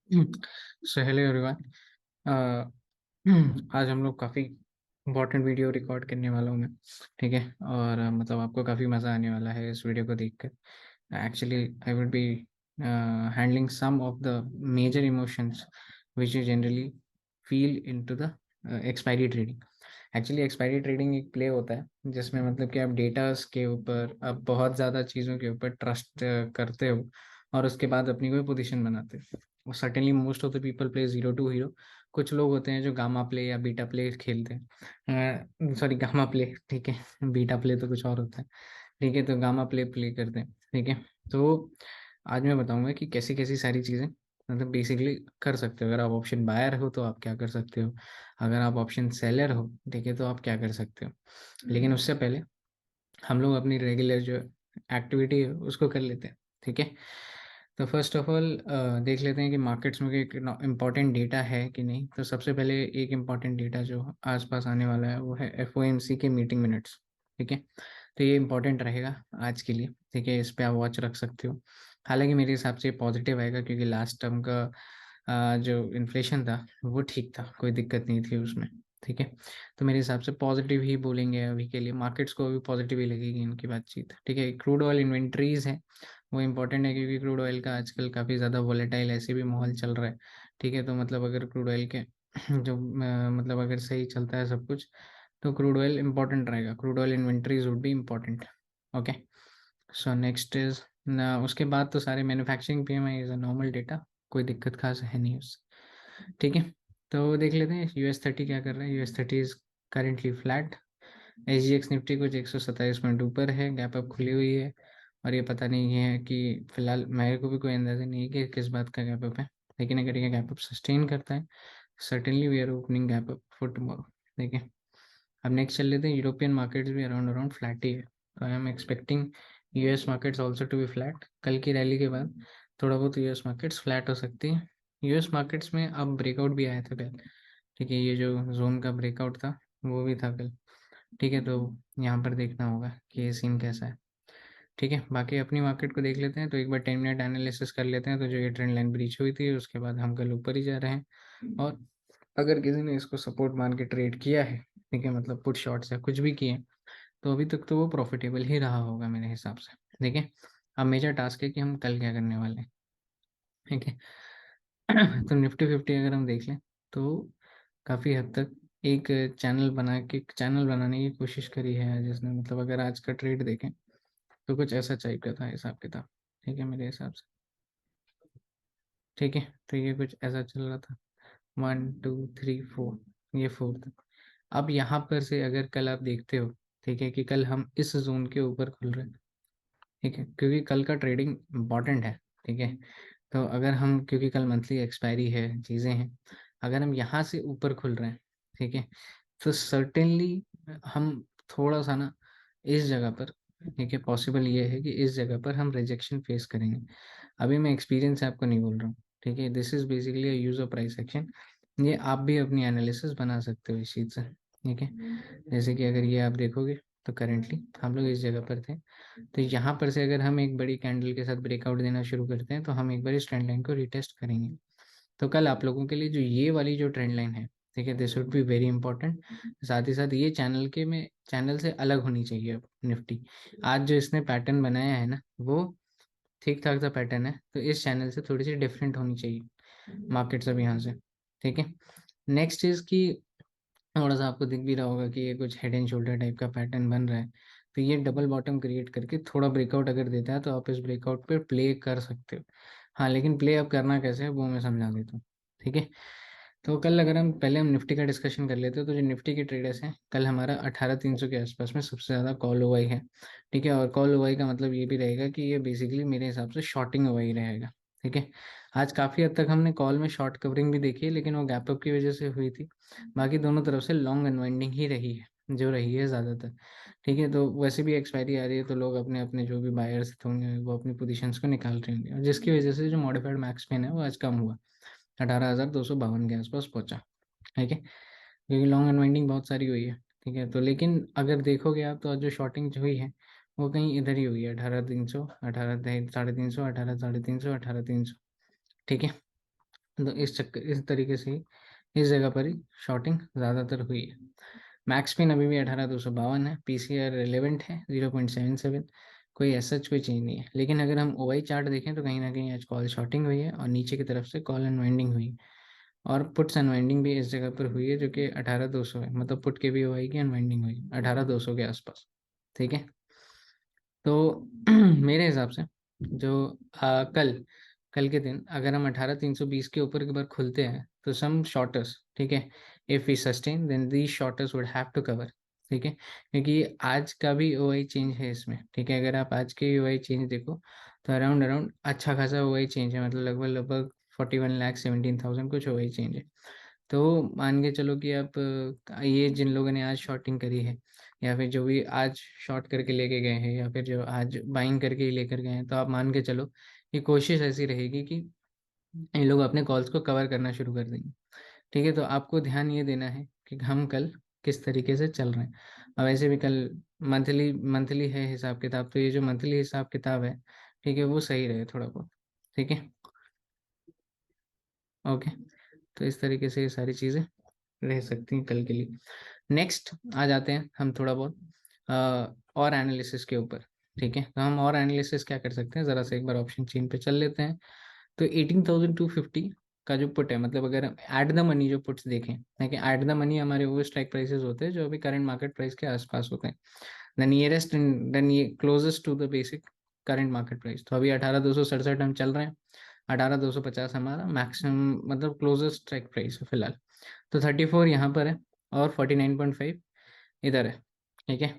So hello everyone. आज हम लोग काफ़ी इम्पोर्टेंट वीडियो रिकॉर्ड करने वाला हूँ मैं। ठीक है। और मतलब आपको काफ़ी मज़ा आने वाला है इस वीडियो को देखकर। Actually I would be handling some of the major emotions which you generally feel into the expiry trading. Actually expiry trading एक प्ले होता है जिसमें मतलब कि आप डेटास के ऊपर आप बहुत ज़्यादा चीज़ों के ऊपर ट्रस्ट करते हो और उसके बाद अपनी कोई पोजीशन बनाते हो। Certainly most of the people play zero to hero. कुछ लोग होते हैं जो गामा प्ले या बीटा प्ले खेलते हैं, सॉरी गामा प्ले, ठीक है, बीटा प्ले तो कुछ और होता है। ठीक है, तो गामा प्ले प्ले करते हैं। ठीक है। तो आज मैं बताऊंगा कि कैसी कैसी सारी चीज़ें मतलब बेसिकली कर सकते हो। अगर आप ऑप्शन बायर हो तो आप क्या कर सकते हो, अगर आप ऑप्शन सेलर हो, ठीक है, तो आप क्या कर सकते हो। लेकिन उससे पहले हम लोग अपनी रेगुलर जो एक्टिविटी है उसको कर लेते हैं। ठीक है। तो फर्स्ट ऑफ ऑल देख लेते हैं कि मार्केट्स में एक इम्पॉर्टेंट डेटा है कि नहीं। तो सबसे पहले एक इम्पॉर्टेंट डेटा जो आसपास आने वाला है वो है एफओएमसी के मीटिंग मिनट्स। ठीक है। तो ये इम्पोर्टेंट रहेगा आज के लिए। ठीक है, इस पे आप वॉच रख सकते हो। हालांकि मेरे हिसाब से पॉजिटिव आएगा क्योंकि लास्ट टर्म का जो इन्फ्लेशन था वो ठीक था, कोई दिक्कत नहीं थी उसमें। ठीक है। तो मेरे हिसाब से पॉजिटिव ही बोलेंगे अभी के लिए, मार्केट्स को अभी पॉजिटिव ही लगेगी इनकी बातचीत। ठीक है। क्रूड ऑयल इन्वेंट्रीज है वो इम्पोर्टेंट है क्योंकि क्रूड ऑयल का आजकल काफ़ी ज़्यादा वोलेटाइल ऐसे भी माहौल चल रहा है। ठीक है। तो मतलब अगर क्रूड ऑयल के जो मतलब अगर सही चलता है सब कुछ तो क्रूड ऑयल इंपॉर्टेंट रहेगा। Crude oil inventories would be important. Okay. So next is ना, उसके बाद तो सारे manufacturing PMI is a normal data, कोई दिक्कत खास है नहीं उससे। ठीक है। तो देख लेते हैं US30 क्या कर रहा है। US30 is currently flat. SGX Nifty कुछ 127 पॉइंट ऊपर है, गैप अप खुली हुई है। और ये पता नहीं है कि फिलहाल मेरे को भी कोई अंदाजा नहीं है कि किस बात का गैप अप है। लेकिन अगर ये गैप अप सस्टेन करता है certainly we are opening gap up for tomorrow. ठीक है। अब नेक्स्ट चल लेते हैं, यूरोपियन मार्केट्स भी अराउंड अराउंड फ्लैट ही है। तो I am expecting US markets also to be flat. कल की रैली के बाद थोड़ा बहुत US मार्केट्स फ्लैट हो सकती है। US मार्केट्स में अब ब्रेकआउट भी आया था कल। ठीक है, ये जो जोन का ब्रेकआउट था वो भी था कल। ठीक है। तो यहाँ पर देखना होगा कि ये सीन कैसा है। ठीक है। बाकी अपनी मार्केट को देख लेते हैं तो एक बार 10 मिनट एनालिसिस कर लेते हैं। तो जो ये ट्रेंड लाइन ब्रीच हुई थी उसके बाद हम कल ऊपर ही जा रहे हैं। और अगर किसी ने इसको सपोर्ट मान के ट्रेड किया है, ठीक है, मतलब पुट शॉर्ट्स या कुछ भी किए, तो अभी तक तो वो प्रॉफिटेबल ही रहा होगा मेरे हिसाब से। ठीक है। अब मेजर टास्क है कि हम कल क्या करने वाले हैं। ठीक है। तो निफ्टी फिफ्टी अगर हम देख लें तो काफ़ी हद तक एक चैनल बनाने की कोशिश करी है जिसने, मतलब अगर आज का ट्रेड देखें तो कुछ ऐसा टाइप का था हिसाब किताब। ठीक है, मेरे हिसाब से। ठीक है। तो ये कुछ ऐसा चल रहा था, 1 2 3 4, ये फोर्थ। अब यहाँ पर से अगर कल आप देखते हो, ठीक है, कि कल हम इस जोन के ऊपर खुल रहे हैं। ठीक है, क्योंकि कल का ट्रेडिंग इम्पॉर्टेंट है। ठीक है। तो अगर हम, क्योंकि कल मंथली एक्सपायरी है, चीज़ें हैं, अगर हम यहाँ से ऊपर खुल रहे हैं, ठीक है, तो सर्टेनली हम थोड़ा सा ना इस जगह पर, ठीक है, पॉसिबल ये है कि इस जगह पर हम रिजेक्शन फेस करेंगे। अभी मैं एक्सपीरियंस से आपको नहीं बोल रहा हूँ। ठीक है, this is basically use of price action. ये आप भी अपनी एनालिसिस बना सकते हो इस चीज़ से। ठीक है। जैसे कि अगर ये आप देखोगे तो करेंटली हम लोग इस जगह पर थे। तो यहाँ पर से अगर हम एक बड़ी कैंडल के साथ ब्रेकआउट देना शुरू करते हैं तो हम एक बार इस ट्रेंड लाइन को रिटेस्ट करेंगे। तो कल आप लोगों के लिए जो ये वाली जो ट्रेंड लाइन है, ठीक है, this would be very important. साथ ही साथ ये चैनल से अलग होनी चाहिए अब निफ्टी। आज जो इसने पैटर्न बनाया है ना वो ठीक ठाक सा पैटर्न है, तो इस चैनल से थोड़ी सी डिफरेंट होनी चाहिए मार्केट सब यहाँ से। ठीक है। नेक्स्ट चीज़ की, थोड़ा सा आपको दिख भी रहा होगा कि ये कुछ हेड एंड शोल्डर टाइप का पैटर्न बन रहा है। तो ये डबल बॉटम क्रिएट करके थोड़ा ब्रेकआउट अगर देता है तो आप इस ब्रेकआउट पे प्ले कर सकते हो। हाँ, लेकिन प्ले अब करना कैसे है वो मैं समझा देता हूँ। ठीक है। तो कल अगर हम पहले हम निफ्टी का डिस्कशन कर लेते हैं तो जो निफ्टी के ट्रेडर्स हैं, कल हमारा 18,300 के आसपास में सबसे ज़्यादा कॉल ओवाई है। ठीक है। और कॉल ओवाई का मतलब ये भी रहेगा कि ये बेसिकली मेरे हिसाब से शॉर्टिंग ओवाई रहेगा। ठीक है। आज काफ़ी हद तक हमने कॉल में शॉर्ट कवरिंग भी देखी है लेकिन वो गैप अप की वजह से हुई थी। बाकी दोनों तरफ से लॉन्ग अनवाइंडिंग ही रही है जो रही है ज़्यादातर। ठीक है। तो वैसे भी एक्सपायरी आ रही है तो लोग अपने अपने जो भी बायर्स होंगे वो अपनी पोजीशंस को निकाल रहे होंगे, और जिसकी वजह से जो मॉडिफाइड मैक्स पेन है वो आज कम हुआ, 18,252 के आसपास पहुंचा। ठीक है, क्योंकि लॉन्ग अनवाइंडिंग बहुत सारी हुई है। ठीक है। तो लेकिन अगर देखोगे आप तो आज जो शॉर्टिंग हुई है वो कहीं इधर ही हुई है, 18,300, 18 350, 18 350, 18 350, 18 300। ठीक है। तो इस तरीके से ही इस जगह पर ही शॉर्टिंग ज़्यादातर हुई है। मैक्स पिन अभी भी 18252 है, पीसीआर रिलेवेंट है 0.77, कोई ऐसा कोई चेंज नहीं है। लेकिन अगर हम ओआई चार्ट देखें तो कहीं ना कहीं आज कॉल शॉर्टिंग हुई है और नीचे की तरफ से कॉल अनवाइंडिंग हुई है, और पुट्स अनवाइंडिंग भी इस जगह पर हुई है जो कि 18200 है, मतलब पुट के भी ओआई की अनवाइंडिंग हुई है 18200 के आसपास। ठीक है, तो मेरे हिसाब से जो कल के दिन अगर हम 18320 के ऊपर एक बार खुलते हैं तो सम शॉर्टर्स, ठीक है, if we sustain then these shorters would have to cover. ठीक है, क्योंकि आज का भी ओआई चेंज है इसमें। ठीक है, अगर आप आज के ओआई चेंज देखो तो अराउंड अराउंड अच्छा खासा ओआई चेंज है, मतलब लगभग लगभग 41,17,000 कुछ ओआई चेंज है। तो मान के चलो कि आप ये जिन लोगों ने आज शॉर्टिंग करी है, या फिर जो भी आज शॉर्ट करके लेके गए हैं, या फिर जो आज बाइंग करके ही लेकर गए हैं, तो आप मान के चलो कि कोशिश ऐसी रहेगी कि इन लोग अपने कॉल्स को कवर करना शुरू कर देंगे। ठीक है, तो आपको ध्यान ये देना है कि हम कल किस तरीके से चल रहे हैं। और वैसे भी कल मंथली मंथली है हिसाब किताब, तो ये जो मंथली हिसाब किताब है, ठीक है, वो सही रहे थोड़ा बहुत। ठीक है, ओके, तो इस तरीके से ये सारी चीज़ें रह सकती हैं कल के लिए। नेक्स्ट आ जाते हैं हम थोड़ा बहुत और एनालिसिस के ऊपर। ठीक है, तो हम और एनालिसिस क्या कर सकते हैं, ज़रा से एक बार ऑप्शन चेन पे चल लेते हैं। तो 18,250 का जो पुट है, मतलब अगर एट द मनी जो पुट्स देखें, देखिए एट द मनी हमारे वो स्ट्राइक प्राइसेस होते हैं जो अभी करंट मार्केट प्राइस के आसपास होते हैं, द नियरेस्ट देन ये closest to the basic current market price. तो अभी 18,267 हम चल रहे हैं, 18,250 हमारा मैक्सिमम मतलब क्लोजेस्ट स्ट्राइक प्राइस है फिलहाल। तो 34 यहाँ पर है और 49.5 इधर है। ठीक है,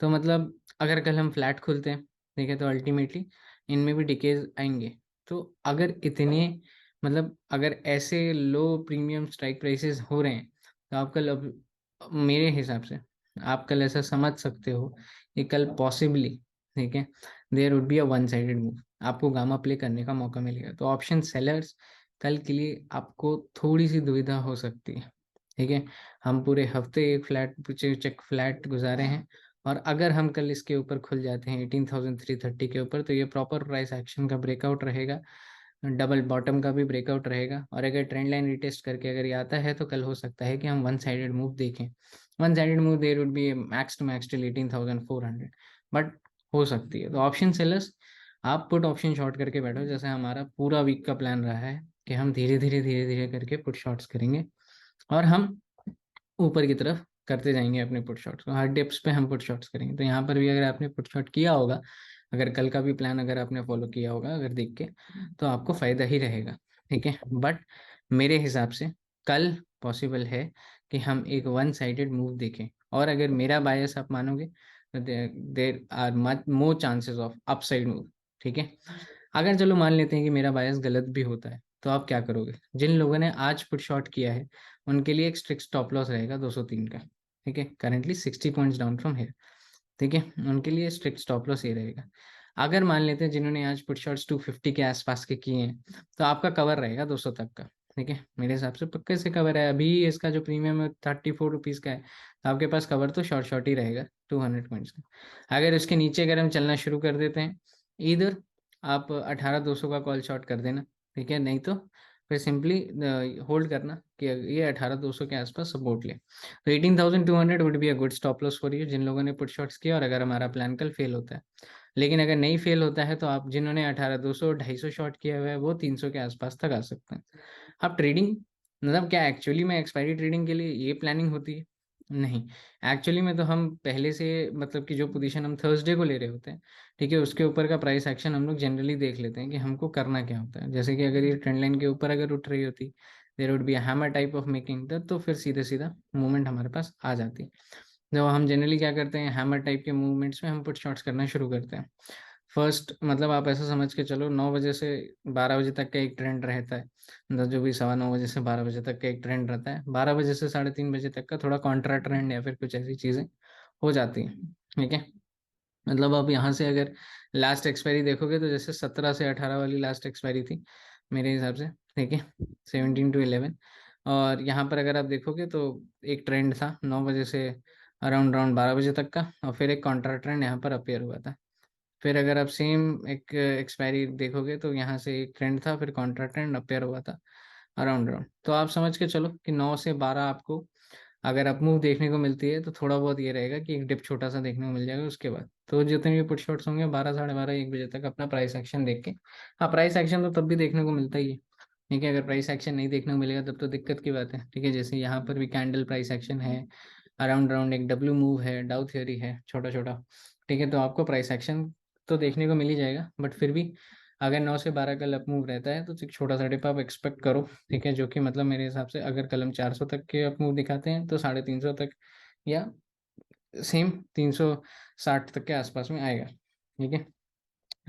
तो मतलब अगर कल हम फ्लैट खुलते हैं, ठीक है, तो अल्टीमेटली इनमें भी डिकेज आएंगे। तो अगर इतने मतलब अगर ऐसे लो प्रीमियम स्ट्राइक प्राइसेस हो रहे हैं, तो आप कल अब मेरे हिसाब से आप कल ऐसा समझ सकते हो कि कल पॉसिबली, ठीक है, there would be a one sided move, आपको गामा प्ले करने का मौका मिलेगा। तो ऑप्शन सेलर्स कल के लिए आपको थोड़ी सी दुविधा हो सकती है। ठीक है, हम पूरे हफ्ते एक फ्लैट चेक फ्लैट गुजारे हैं, और अगर हम कल इसके ऊपर खुल जाते हैं 18,330 के ऊपर, तो ये प्रॉपर प्राइस एक्शन का ब्रेकआउट रहेगा, डबल बॉटम का भी ब्रेकआउट रहेगा। और अगर ट्रेंड लाइन रिटेस्ट करके अगर ये आता है तो कल हो सकता है कि हम वन साइडेड मूव देखें। One sided move there would be max to max till 18,400, but हो सकती है। तो ऑप्शन सेलर्स आप पुट ऑप्शन शॉर्ट करके बैठो, जैसे हमारा पूरा वीक का प्लान रहा है कि हम धीरे धीरे करके पुट शॉर्ट्स करेंगे, और हम ऊपर की तरफ करते जाएंगे अपने पुट शॉट्स को, हर डिप्स पे हम पुट शॉट्स करेंगे। तो यहाँ पर भी अगर आपने पुट शॉट किया होगा, अगर कल का भी प्लान अगर आपने फॉलो किया होगा अगर देख के, तो आपको फायदा ही रहेगा। ठीक है, बट मेरे हिसाब से कल पॉसिबल है कि हम एक वन साइडेड मूव देखें, और अगर मेरा बायस आप मानोगे तो there are much more chances of upside move. ठीक है, अगर चलो मान लेते हैं कि मेरा बायस गलत भी होता है, तो आप क्या करोगे, जिन लोगों ने आज पुट शॉट किया है उनके लिए एक स्ट्रिक्ट स्टॉप लॉस रहेगा 203 का। ठीक है, currently 60 points down from here. ठीक है, उनके लिए स्ट्रिक्ट स्टॉप लॉस ये रहेगा। अगर मान लेते हैं जिन्होंने आज पुट शॉट्स 250 के आसपास के किए हैं, तो आपका कवर रहेगा 200 तक का। ठीक है, मेरे हिसाब से पक्के से कवर है। अभी इसका जो प्रीमियम है 34 रुपीज़ का है, तो आपके पास कवर तो शॉर्ट शॉर्ट ही रहेगा 200 पॉइंट्स का। अगर इसके नीचे अगर हम चलना शुरू कर देते हैं, इधर आप 18,200 का कॉल शॉर्ट कर देना। ठीक है, नहीं तो फिर सिंपली होल्ड करना कि ये 18,200 के आसपास सपोर्ट ले। तो 18,200 would be a good stop loss for you, जिन लोगों ने पुट शॉट्स किया, और अगर हमारा प्लान कल फेल होता है। लेकिन अगर नहीं फेल होता है तो आप जिन्होंने 18,200 250 शॉट किया हुआ है वो 300 के आसपास तक आ सकते हैं। अब ट्रेडिंग मतलब क्या एक्चुअली में एक्सपायरी ट्रेडिंग के लिए ये प्लानिंग होती है? नहीं, एक्चुअली में तो हम पहले से मतलब कि जो पोजीशन हम थर्सडे को ले रहे होते हैं, ठीक है, उसके ऊपर का प्राइस एक्शन हम लोग जनरली देख लेते हैं कि हमको करना क्या होता है। जैसे कि अगर ये ट्रेंड लाइन के ऊपर अगर उठ रही होती, there would be a hammer type of making, तो फिर सीधे सीधा मूवमेंट हमारे पास आ जाती। जो हम जनरली क्या करते हैं, हैमर टाइप के मूवमेंट्स में हम पुट शॉट्स करना शुरू करते हैं। फर्स्ट मतलब आप ऐसा समझ के चलो 9 बजे से 12 बजे तक का एक ट्रेंड रहता है, मतलब जो भी 9:15 से 12 बजे तक का एक ट्रेंड रहता है, 12 बजे से 3:30 बजे तक का थोड़ा कॉन्ट्रा ट्रेंड या फिर कुछ ऐसी चीजें हो जाती हैं। ठीक है, मतलब आप यहाँ से अगर लास्ट एक्सपायरी देखोगे तो जैसे 17 से 18 वाली लास्ट एक्सपायरी थी मेरे हिसाब से। ठीक है, 17 to 11, और यहाँ पर अगर आप देखोगे तो एक ट्रेंड था 9 बजे से अराउंड अराउंड 12 बजे तक का, और फिर एक कॉन्ट्रा ट्रेंड यहाँ पर अपेयर हुआ था। फिर अगर आप सेम एक एक्सपायरी देखोगे तो यहाँ से एक ट्रेंड था, फिर कॉन्ट्रा ट्रेंड अपेयर हुआ था, अराउंड अराउंड। तो आप समझ के चलो कि 9 से 12 आपको अगर अप मूव देखने को मिलती है तो थोड़ा बहुत ये रहेगा कि एक डिप छोटा सा देखने को मिल जाएगा। उसके बाद तो जितने भी पुट शॉट्स होंगे 12, 12:30, 1 बजे तक अपना प्राइस एक्शन देख के, हाँ प्राइस एक्शन तो तब भी देखने को मिलता ही है, ठीक है। अगर प्राइस एक्शन नहीं देखने को मिलेगा तब तो दिक्कत की बात है, ठीक है। जैसे यहाँ पर भी कैंडल प्राइस एक्शन है, अराउंड अराउंड एक डब्ल्यू मूव है, डाउ थ्योरी है छोटा छोटा, ठीक है। तो आपको प्राइस एक्शन तो देखने को मिल ही जाएगा, बट फिर भी अगर 9 से 12 का अप मूव रहता है तो एक छोटा सा डिप आप एक्सपेक्ट करो, ठीक है। जो कि मतलब मेरे हिसाब से अगर कल हम 400 तक के अप मूव दिखाते हैं तो 350 तक या सेम 360 तक के आसपास में आएगा, ठीक है।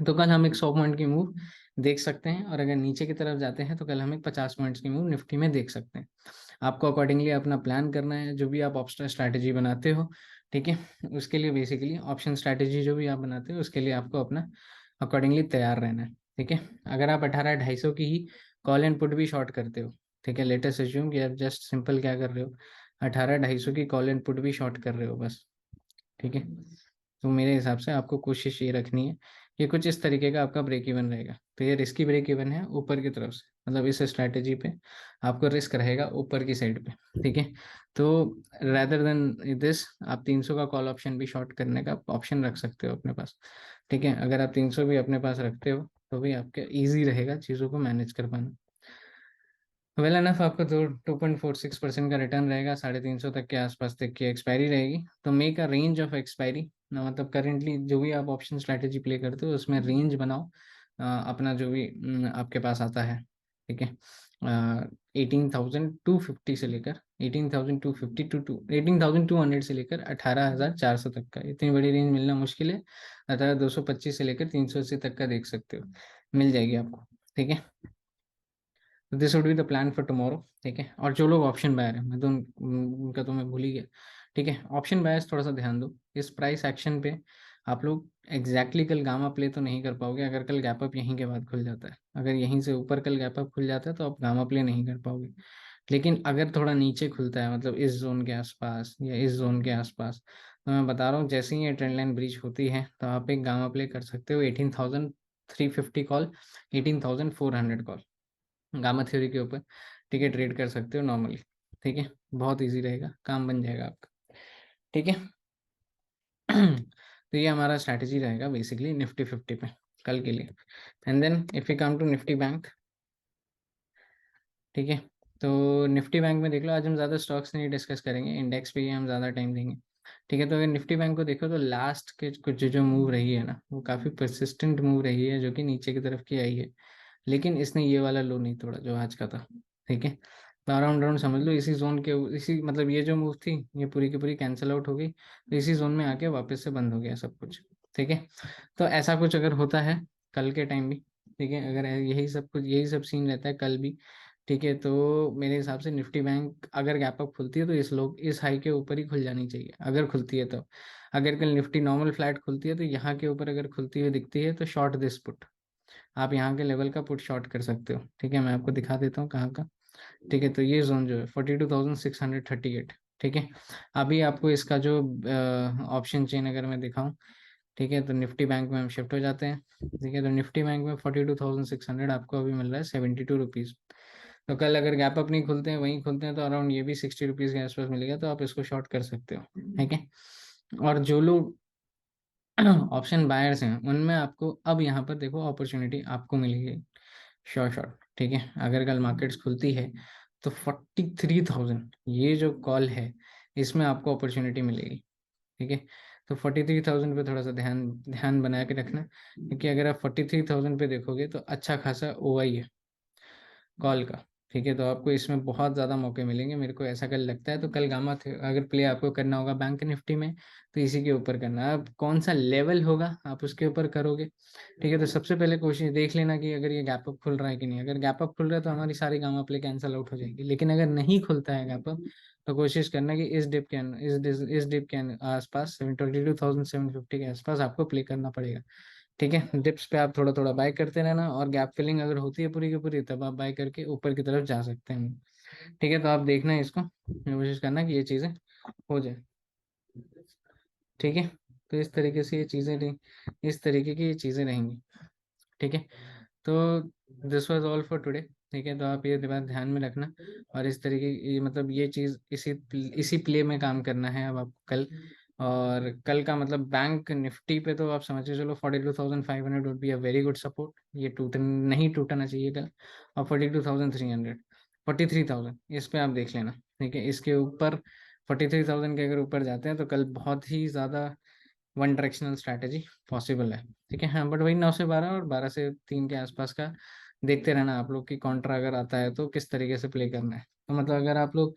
तो कल हम एक 100 पॉइंट की मूव देख सकते हैं, और अगर नीचे की तरफ जाते हैं तो कल हम एक 50 पॉइंट्स की मूव निफ्टी में देख सकते हैं। आपको अकॉर्डिंगली अपना प्लान करना है, जो भी आप ऑप्शन स्ट्रैटेजी बनाते हो, ठीक है। उसके लिए बेसिकली ऑप्शन स्ट्रैटेजी जो भी आप बनाते हो उसके लिए आपको अपना अकॉर्डिंगली तैयार रहना है, ठीक है। अगर आप 18,250 की ही कॉल एंड पुट भी शॉर्ट करते हो, ठीक है, लेटेस्ट एज्यूम कि आप जस्ट सिंपल क्या कर रहे हो, 18,250 की कॉल एंड पुट भी शॉर्ट कर रहे हो बस, ठीक है। तो मेरे हिसाब से आपको कोशिश ये रखनी है, ये कुछ इस तरीके का आपका ब्रेक इवन रहेगा। तो ये रिस्की ब्रेक इवन है ऊपर की तरफ से, मतलब इस स्ट्रैटेजी पे आपको रिस्क रहेगा ऊपर की साइड पे, ठीक है। तो रैदर देन दिस आप 300 का कॉल ऑप्शन भी शॉर्ट करने का ऑप्शन रख सकते हो अपने पास, ठीक है। अगर आप 300 भी अपने पास रखते हो तो भी आपके ईजी रहेगा चीज़ों को मैनेज कर पाना। वेल एनफ आपको तो 2.46% का रिटर्न रहेगा, 350 तक के आसपास तक की एक्सपायरी रहेगी। तो make a range of expiry ना, मतलब करेंटली जो भी आप ऑप्शन स्ट्रैटेजी प्ले करते हो उसमें रेंज बनाओ, अपना जो भी आपके पास आता है, ठीक है। 18,250 से लेकर 18,250 टू 18,200 से लेकर 18,400 तक का, इतनी बड़ी रेंज मिलना मुश्किल है। 18,225 से लेकर 380 तक का देख सकते हो, मिल जाएगी आपको, ठीक है। तो this would be the plan for tomorrow, ठीक है। और जो लोग ऑप्शन बायर हैं, मैं तो उनका तो मैं भूल ही गया, ठीक है। ऑप्शन बायर्स थोड़ा सा ध्यान दो इस प्राइस एक्शन पे। आप लोग एग्जैक्टली कल गामा प्ले तो नहीं कर पाओगे, अगर कल गैप अप यहीं के बाद खुल जाता है, अगर यहीं से ऊपर कल गैप अप खुल जाता है तो आप गामा प्ले नहीं कर पाओगे। लेकिन अगर थोड़ा नीचे खुलता है, मतलब इस जोन के आसपास या इस जोन के आसपास, तो मैं बता रहा हूँ जैसे ही ये ट्रेंड लाइन ब्रीच होती है तो आप एक गामा प्ले कर सकते हो, 18,350 कॉल, 18,400 कॉल गामा थ्योरी के ऊपर, ठीक है, ट्रेड कर सकते हो नॉर्मली, ठीक है। बहुत इजी रहेगा, काम बन जाएगा आपका, ठीक है। तो ये हमारा स्ट्रैटेजी रहेगा बेसिकली निफ्टी 50 पे कल के लिए। And then if you come to Nifty bank, ठीक है। तो निफ्टी बैंक में देख लो, आज हम ज़्यादा स्टॉक्स नहीं डिस्कस करेंगे, इंडेक्स पे ही हम ज़्यादा टाइम देंगे, ठीक है। तो अगर निफ्टी बैंक को देखो तो लास्ट के कुछ जो मूव रही है ना, वो काफ़ी परसिस्टेंट मूव रही है, जो कि नीचे की तरफ की आई है। लेकिन इसने ये वाला लो नहीं तोड़ा जो आज का था, ठीक है। तो अराउंड अराउंड समझ लो इसी जोन के, इसी मतलब ये जो मूव थी ये पूरी की पूरी कैंसिल आउट हो गई, तो इसी जोन में आके वापस से बंद हो गया सब कुछ, ठीक है। तो ऐसा कुछ अगर होता है कल के टाइम भी, ठीक है, अगर यही सब कुछ यही सब सीन रहता है कल भी, ठीक है, तो मेरे हिसाब से निफ्टी बैंक अगर गैप अप खुलती है तो इस हाई के ऊपर ही खुल जानी चाहिए अगर खुलती है तो। अगर कल निफ्टी नॉर्मल फ्लैट खुलती है तो यहाँ के ऊपर अगर खुलती हुई दिखती है तो शॉर्ट दिस पुट, आप यहाँ के लेवल का पुट शॉर्ट कर सकते हो, ठीक है। मैं आपको दिखा देता हूँ कहाँ का, ठीक है। तो ये जोन जो है 42,638, ठीक है। अभी आपको इसका जो ऑप्शन चेन अगर मैं दिखाऊं, ठीक है, तो निफ्टी बैंक में हम शिफ्ट हो जाते हैं, ठीक है। तो निफ्टी बैंक में 42,600 आपको अभी मिल रहा है 72 रुपीज़। तो कल अगर गैप अप नहीं खुलते हैं, वहीं खुलते हैं, तो अराउंड ये भी 60 रुपीज़ के आसपास मिलेगा, तो आप इसको शॉर्ट कर सकते हो, ठीक है। और जो लोग ऑप्शन बायर्स हैं उनमें आपको अब यहाँ पर देखो अपॉर्चुनिटी आपको मिलेगी, श्योर शॉट, ठीक है। अगर कल मार्केट्स खुलती है तो 43,000 ये जो कॉल है इसमें आपको अपॉर्चुनिटी मिलेगी, ठीक है। तो 43,000 पे थोड़ा सा ध्यान ध्यान बना के रखना, क्योंकि अगर आप 43,000 पे देखोगे तो अच्छा खासा ओआई है कॉल का, ठीक है। तो आपको इसमें बहुत ज़्यादा मौके मिलेंगे, मेरे को ऐसा कल लगता है। तो कल गामा थे अगर प्ले आपको करना होगा बैंक निफ्टी में तो इसी के ऊपर करना है। अब कौन सा लेवल होगा आप उसके ऊपर करोगे, ठीक है। तो सबसे पहले कोशिश देख लेना कि अगर ये गैप अप खुल रहा है कि नहीं। अगर गैप अप खुल रहा है तो हमारी सारी गामा प्ले कैंसिल आउट हो जाएगी, लेकिन अगर नहीं खुलता है गैप अप तो कोशिश करना कि इस डिप के आसपास 22,750 के आसपास आपको प्ले करना पड़ेगा, ठीक है। डिप्स पे आप थोड़ा थोड़ा बाय करते रहना, और गैप फिलिंग अगर होती है पूरी की पूरी तब आप बाय करके ऊपर की तरफ जा सकते हैं, ठीक है। तो आप देखना है इसको, कोशिश करना कि ये चीज़ें हो जाए, ठीक है। तो इस तरीके से ये चीज़ें इस तरीके की ये चीज़ें रहेंगी, ठीक है। तो this was all for today. ठीक है, तो आप ये बात ध्यान में रखना। और इस तरीके ये मतलब ये चीज़ इसी प्ले में काम करना है अब आपको कल। और कल का मतलब बैंक निफ्टी पे तो आप समझ के चलो 42,500 would be a very good support, ये नहीं टूटना चाहिए कल। और 42,300, 43,000 इस पे आप देख लेना। ठीक है, इसके ऊपर 43,000 के अगर ऊपर जाते हैं तो कल बहुत ही ज़्यादा वन डायरेक्शनल स्ट्रैटेजी पॉसिबल है। ठीक है, हाँ, बट वही 9 से 12 और 12 से 3 के आसपास का देखते रहना आप लोग की काउंटर अगर आता है तो किस तरीके से प्ले करना है। तो मतलब अगर आप लोग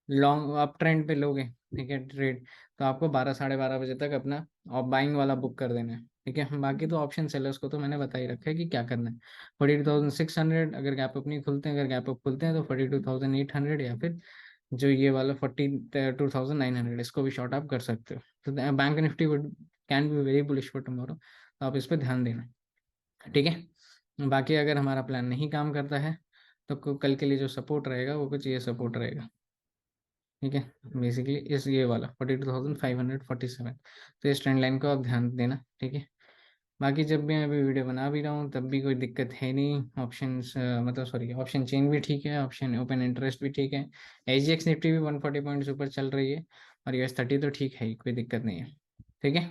लॉन्ग अप ट्रेंड पे लोगे, ठीक है, ट्रेड, तो आपको 12 साढ़े 12 बजे तक अपना और बाइंग वाला बुक कर देना है। ठीक है, बाकी तो ऑप्शन सेलर्स को तो मैंने बता ही रखा है कि क्या करना है। 42,600 अगर गैप अप नहीं खुलते हैं, अगर गैप अप खुलते हैं तो 42,800, या फिर जो ये वाला 42,900, इसको भी शॉर्ट आप कर सकते हो। तो bank Nifty would can be very bullish for tomorrow, तो आप इस पर ध्यान देना। ठीक है, बाकी अगर हमारा प्लान नहीं काम करता है तो कल के लिए जो सपोर्ट रहेगा वो कुछ ये सपोर्ट रहेगा। ठीक है, बेसिकली इस ये वाला 42,547, तो इस ट्रेंड लाइन को आप ध्यान देना। ठीक है, बाकी जब भी मैं अभी वीडियो बना भी रहा हूँ तब भी कोई दिक्कत है नहीं। ऑप्शंस मतलब सॉरी, ऑप्शन चेन भी ठीक है, ऑप्शन ओपन इंटरेस्ट भी ठीक है, एजीएक्स निफ्टी भी 140 पॉइंट्स ऊपर चल रही है, और US30 तो ठीक है ही, कोई दिक्कत नहीं है। ठीक है,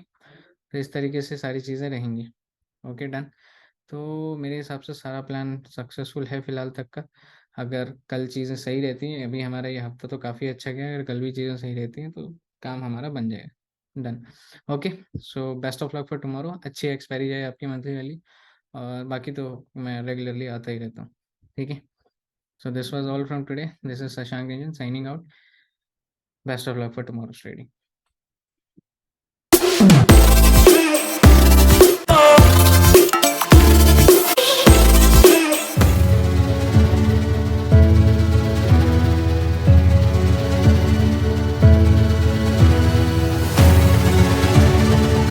तो इस तरीके से सारी चीज़ें रहेंगी। Okay, done. तो मेरे हिसाब से सारा प्लान सक्सेसफुल है फिलहाल तक का। अगर कल चीज़ें सही रहती हैं, अभी हमारा ये हफ्ता तो काफ़ी अच्छा गया है, अगर कल भी चीज़ें सही रहती हैं तो काम हमारा बन जाएगा। Done. Okay, so best of luck for tomorrow, अच्छी एक्सपायरी जाए आपकी मंथली वाली। और बाकी तो मैं रेगुलरली आता ही रहता हूँ। ठीक है, so this was all from today, this is Shashank Ranjan signing out. Best of luck for tomorrow's trading.